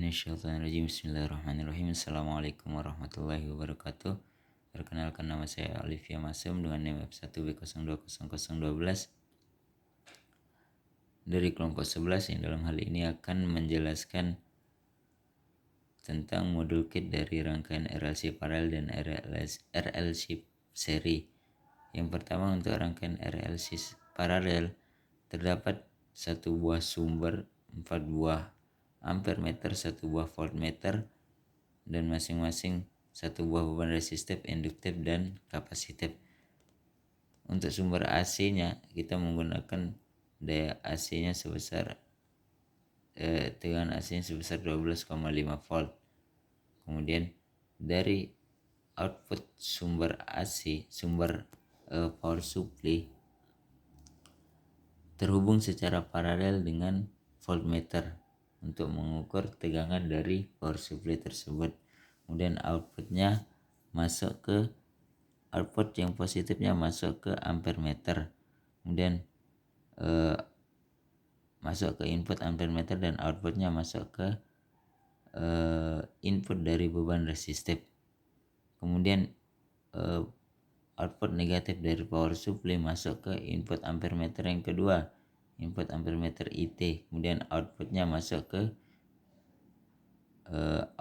minasyaitonirrajim. Bismillahirrahmanirrahim. Assalamualaikum warahmatullahi wabarakatuh. Perkenalkan, nama saya Alifia Masum dengan NIM F1B020012 dari kelompok 11 yang dalam hal ini akan menjelaskan tentang modul kit dari rangkaian RLC paralel dan RLC seri. Yang pertama, untuk rangkaian RLC paralel terdapat satu buah sumber, 4 buah ampere meter, 1 buah voltmeter, dan masing-masing 1 buah beban resistif, induktif, dan kapasitif. Untuk sumber AC-nya kita menggunakan daya AC-nya sebesar tegangan AC-nya sebesar 12,5 volt. Kemudian dari output sumber AC, sumber power supply terhubung secara paralel dengan voltmeter untuk mengukur tegangan dari power supply tersebut. Kemudian output yang positifnya masuk ke ampere meter. Kemudian masuk ke input ampere meter dan outputnya masuk ke input dari beban resistif. Kemudian output negatif dari power supply masuk ke input ampere meter yang kedua, input ampere meter IT. Kemudian outputnya masuk ke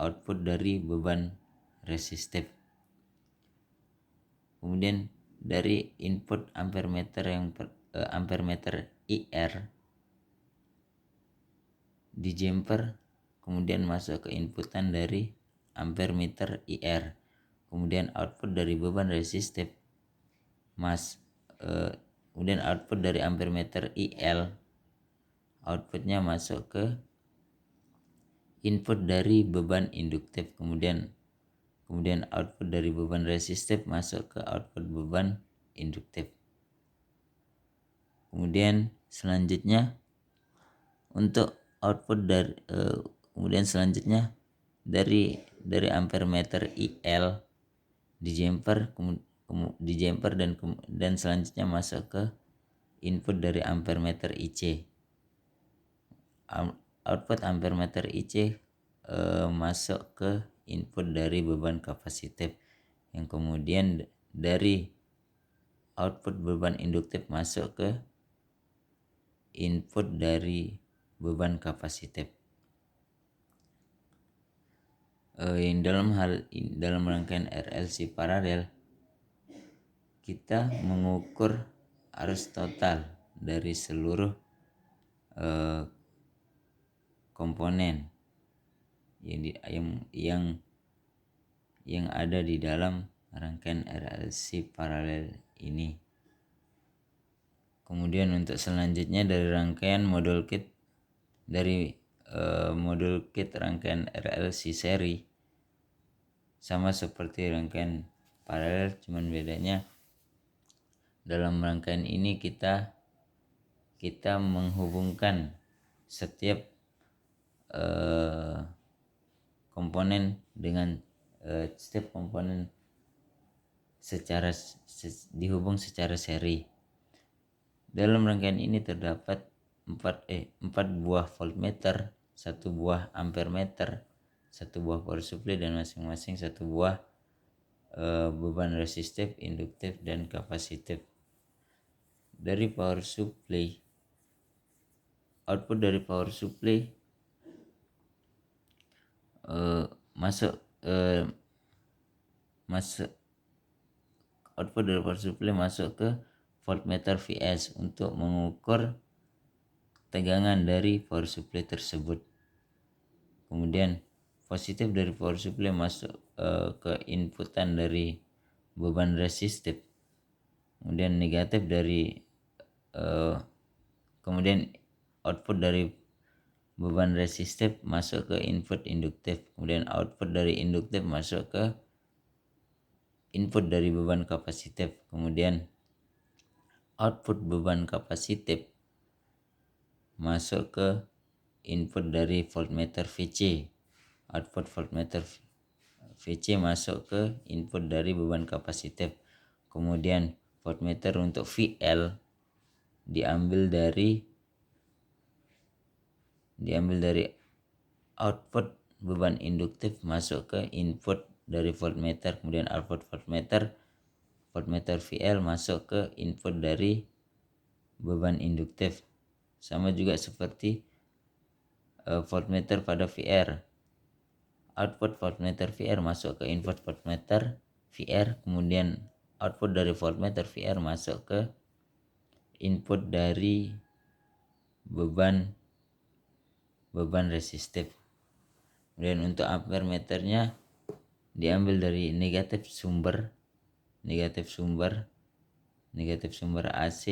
output dari beban resistif. Kemudian dari input ampere meter ampere meter IR di jumper, kemudian masuk ke inputan dari ampere meter IR. Kemudian output dari beban resistif kemudian output dari ampere meter IL, outputnya masuk ke input dari beban induktif. Kemudian output dari beban resistif masuk ke output beban induktif. Kemudian selanjutnya untuk output dari ampere meter IL di jumper dan selanjutnya masuk ke input dari ampere meter IC. Output ampere meter IC masuk ke input dari beban kapasitif, yang kemudian dari output beban induktif masuk ke input dari beban kapasitif. Dalam rangkaian RLC paralel kita mengukur arus total dari seluruh komponen yang ada di dalam rangkaian RLC paralel ini. Kemudian untuk selanjutnya dari rangkaian modul kit rangkaian RLC seri sama seperti rangkaian paralel, cuman bedanya dalam rangkaian ini kita menghubungkan setiap komponen dengan setiap komponen dihubung secara seri. Dalam rangkaian ini terdapat 4 buah voltmeter, 1 buah ampere meter, 1 buah power supply, dan masing-masing 1 buah beban resistif, induktif, dan kapasitif. Dari power supply, output dari power supply masuk ke voltmeter VS untuk mengukur tegangan dari power supply tersebut. Kemudian positif dari power supply masuk ke inputan dari beban resistif. Kemudian negatif kemudian output dari beban resistif masuk ke input induktif. Kemudian output dari induktif masuk ke input dari beban kapasitif. Kemudian output beban kapasitif masuk ke input dari voltmeter VC. Output voltmeter VC masuk ke input dari beban kapasitif. Kemudian voltmeter untuk VL diambil dari output beban induktif masuk ke input dari voltmeter, kemudian output voltmeter VL masuk ke input dari beban induktif. Sama juga seperti voltmeter pada VR. Output voltmeter VR masuk ke input voltmeter VR, kemudian output dari voltmeter VR masuk ke input dari beban resistif. Kemudian untuk ampere meternya diambil dari negatif sumber AC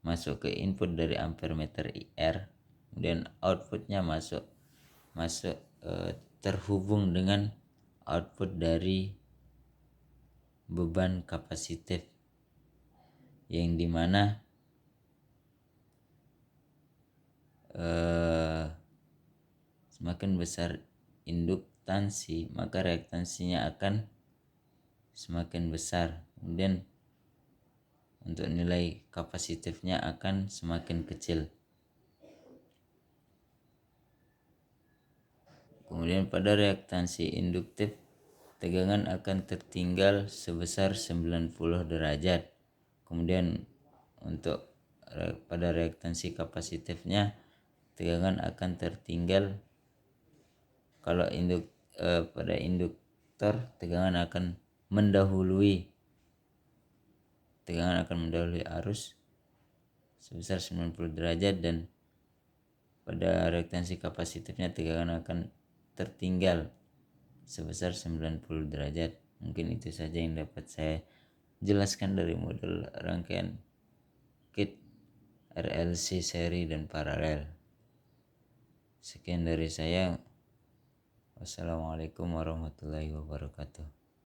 masuk ke input dari ampere meter IR, kemudian outputnya masuk terhubung dengan output dari beban kapasitif, yang dimana semakin besar induktansi maka reaktansinya akan semakin besar, kemudian untuk nilai kapasitifnya akan semakin kecil. Kemudian pada reaktansi induktif tegangan akan tertinggal sebesar 90 derajat. Kemudian untuk pada reaktansi kapasitifnya tegangan akan tertinggal, kalau pada induktor tegangan akan mendahului arus sebesar 90 derajat, dan pada reaktansi kapasitifnya tegangan akan tertinggal sebesar 90 derajat. Mungkin itu saja yang dapat saya jelaskan dari model rangkaian kit RLC seri dan paralel. Sekian dari saya. Wassalamualaikum warahmatullahi wabarakatuh.